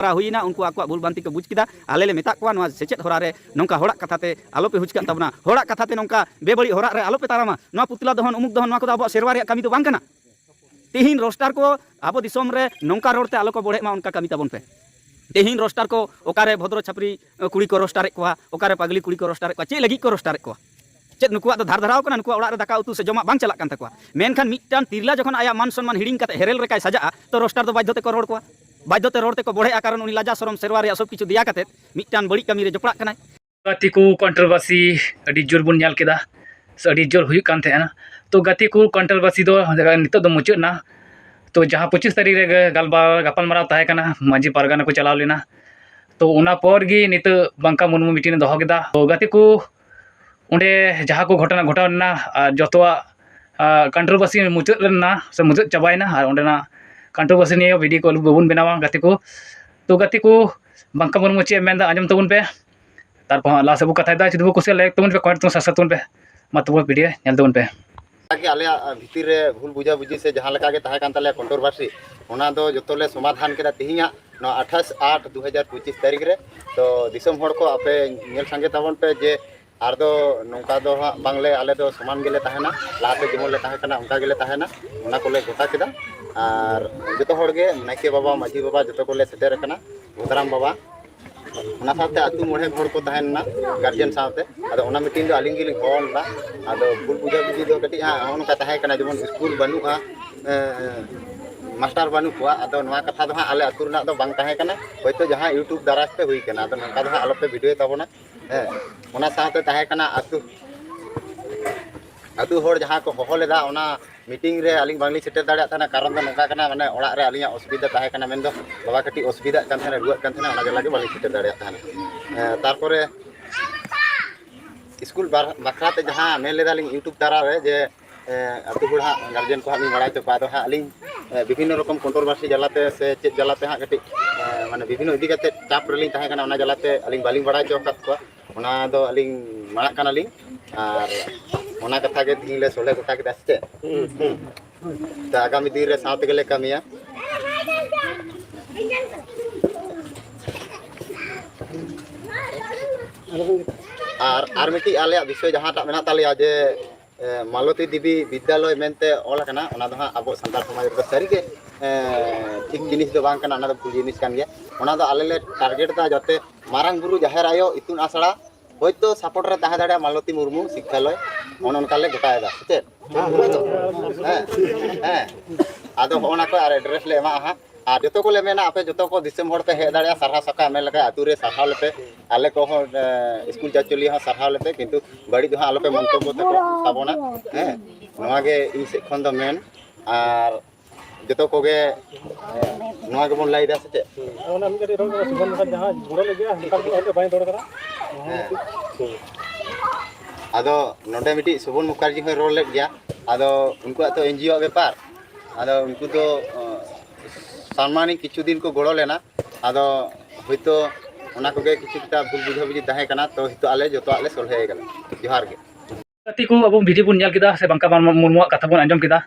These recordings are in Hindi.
हुईना उनको आको भूल बांति को बुझ किदा आले ले मेता को सेचेद होरा रे नौका होड़ा कथाते आलोपे हुजकान तबना होड़ा कथाते नौका बेबड़ी होड़ा रे आलोपे तारामा नवा पुतला दहन उमुक दहन नवा को अब सेरवा रे कमी तो बांग कना तेहिन रोस्टार को अब दिसोम रे नौका रोडते आलो को बढ़े मा उनका कमी ताबन पे तेहिन रोस्टार को ओकारे भद्र छापरी कुड़ी को रोस्टार को ओकारे पगली कुड़ी को रोस्टार को चे लगी को रोस्टार को चेद नुकुआ तो धार धाराव कना नुकुआ ओड़ा रे दाका उतु से जमा बांग चलाक कान तकवा मेनखान मिटटान तिरला जखन आया मान सम्मान हिडिंग काते हेरेल रे काय सजा तो रोस्टार तो बाध्यते को रोड को बाध्यते रोडते को बढ़े कारण उनी लाजा शरम सेरवा रे सब किछु दिया काते मिटटान बड़ी कमी रे जपड़ा कना गाती को कंट्रोवर्सी अड़ी जोर बुन ᱧᱮᱞ केदा से अड़ी जोर हुई कान थेना तो गाती को कंट्रोवर्सी दो नितो दो मुचाद ना तो जहाँ 25 तारीख रे गपाल माराव ताहे कना मांझी पारगाना को चलाव लेना तो उना पर गी नितो बंका मुर्मू मीटिंग दोहो केदा तो गाती को उंडे जहाँ को घटना घटावना जतवा कंट्रोवर्सी मुचाद लेना से मुचाद चाबायना और उंडेना कंट्रोवर्सी निये वीडियो को बाबुन बनावा गाती को तो गाती को बंका मुर्मू चे मेंदा आंजम तबुन पे तारपर ला सबु कथा जुदी बो कुसिया लाइक तबुन पे कमेंट तबुन सब्सक्राइब तबुन पे मा तबु वीडियो नेल तबुन पे आले भितर रे भूल बुझा बुझी से जहाँ लगा के ताहे कान ताले कंट्रोवर्सी ओना दो जोतोले समाधान केदा तिहिया 28/8/2025 तारीख रे तो दिसम होड़ को आपे नेल संगे ताबन पे जे आर दो नौका दो बांगले आले दो समान गेले ताहेना लाते जेमोले ताहे कना उनका गेले ताहेना ओना कोले गोटा केदा और जतो होड़ गे नाइके बाबा माझी बाबा जतो कोले सेटेर कना भूतराम बाबा ओना साथे आतु मोड़े होड़ को ताहेना गार्जियन साथे आदो ओना मीटिंग दो आलिंग गिलिंग होलदा आदो भूल बुझा बुझी दो कटी ओनका ताहे कना जेमन स्कूल बनुआ मास्टर बनु को आदो नवा कथा दो आले आतु रना दो बांग ताहे कना होयतो जहां यूट्यूब दाराते हुई कना आदो नका दो आलोपे वीडियो ताबोना ओना साथे ताहे कना आतु होड़ जहां को होलेदा ओना मीटिंग रे आलिंग बांगली सेटर दाड़ा थाना कारण दो नका कना माने ओड़ा रे आलिंगा असुविधा ताहे कना मेन दो बाबा कटी असुविधा कान थाना रुआ कान थाना ओना जला के बांगली सेटर दाड़ा थाना तारपरे स्कूल बाखराते जहां मेन लेदालिंग यूट्यूब दारा रे जे आतु होड़ हा गार्जियन को हामी बड़ाई तो पादो हा आलिंग विभिन्न रकम कंट्रोवर्सी जलाते से चेक जलाते हा कटी माने विभिन्न इदी काते टाप रेलिंग ताहे कना ओना जलाते आलिंग बालिंग बड़ाई तो कात को ओना दो आलिंग माणा कना लिंग और ओना कथा के दिले सोले गोटा के दसते तो आगामी दिन रे साथ गेले कमिया और मिटी आले विषय जहां ता मेना तालिया जे मालती देवी विद्यालय मेनते ऑल कना ओना दो अब संतार समाज रे सारी के ठीक जिनिस दो बांग कना ओना दो भूल जिनिस कान गया ओना दो आले ले टारगेट दा जाते मारांग गुरु जाहेर आयो इतुन आसड़ा होयतो सपोर्ट रे ताहे दाड़ा मालती मुर्मू शिक्षालय ओनकाले गोटायदा से आदो ओना को आर एड्रेस ले एमा हा आ जतो को ले मेना आपे जतो को दिसम होड़ पे हे दाड़ा सरहा सका मे लगा आतु रे सरहा लेपे आले को स्कूल चाचुली हा सरहा लेपे किंतु बड़ी दो आलो पे मंतब्य ते ताबोना नवा गे इन से खन दो मेन और जतो को गे नवा गे बोन लाइदा से ओना मिटे रोड सुबन का जहां जुड़ो ले गया हम का बाई दौड़ करा आदो नोडे मिटी सुबन मुखर्जी हो रोल ले गया आदो उनको तो एनजीओ व्यापार आदो उनको तो सम्मानी किछु दिन को गोड़ो लेना आदो होयतो ओना को गे किछुटा भूल बुझा बुझी ताहे कना तो हितो आले जतो आले सोलहे गला जोहार गे गाती को अब वीडियो बुन ᱧᱮᱞ केदा से बंका मुर्मू कथा बुन आंजम केदा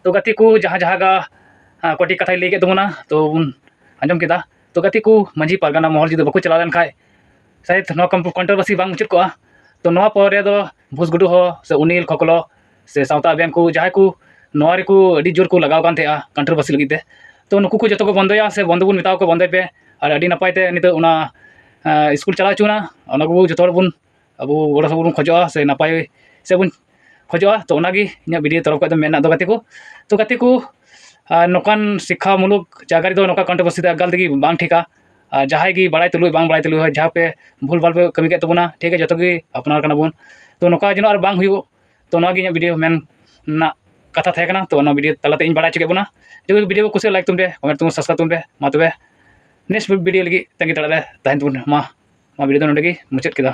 तो गाती को जहाँ जहाँ का कोटी कथा ले के तबना तो बुन आंजम केदा तो गाती को मांझी पारगाना महल जुदी बको चला लेन खाय शायद नो कंट्रोवर्सी बांग मुचाद को तो नवा पर दो भूसगुडू हो से उनिल खकलो से सावता अभियान को जहाँ को नवा रे को अडी जोर को लगाव कान थे कंट्रोवर्सी लगी तो नुकु को जतो को बंदया से बंद बुन मेताव को बंदे पे और अडी नपाय ते नितो उना स्कूल चला चुना ओना को जतो बुन अब गोड़ा सब बुन खोजो से नपाय से बुन खोजो तो ओनागी इना वीडियो तरफ का मेना दो गाती को नोकान शिक्षा मुलुक जागारी दो नोका कंट्रोवर्सी दा गल दगी बांग ठीका जहां की बड़ाई तुलु बांग बड़ाई तुलु जहाँ पे भूल भाल पे कमी के तबना ठीक है जतो की अपनार कना बुन तो नोका जनो और बांग हुयो तो ओनागी इना वीडियो मेन ना कथा थे कना तो ओना वीडियो तलाते इन बड़ा चुके बुना जो वीडियो को कुछ लाइक तुम पे कमेंट तुम सब्सक्राइब तुम पे मा तबे नेक्स्ट वीडियो लगी तंगी तड़ाले ताहन तुम मा वीडियो दो नोडे की मुचाद केदा।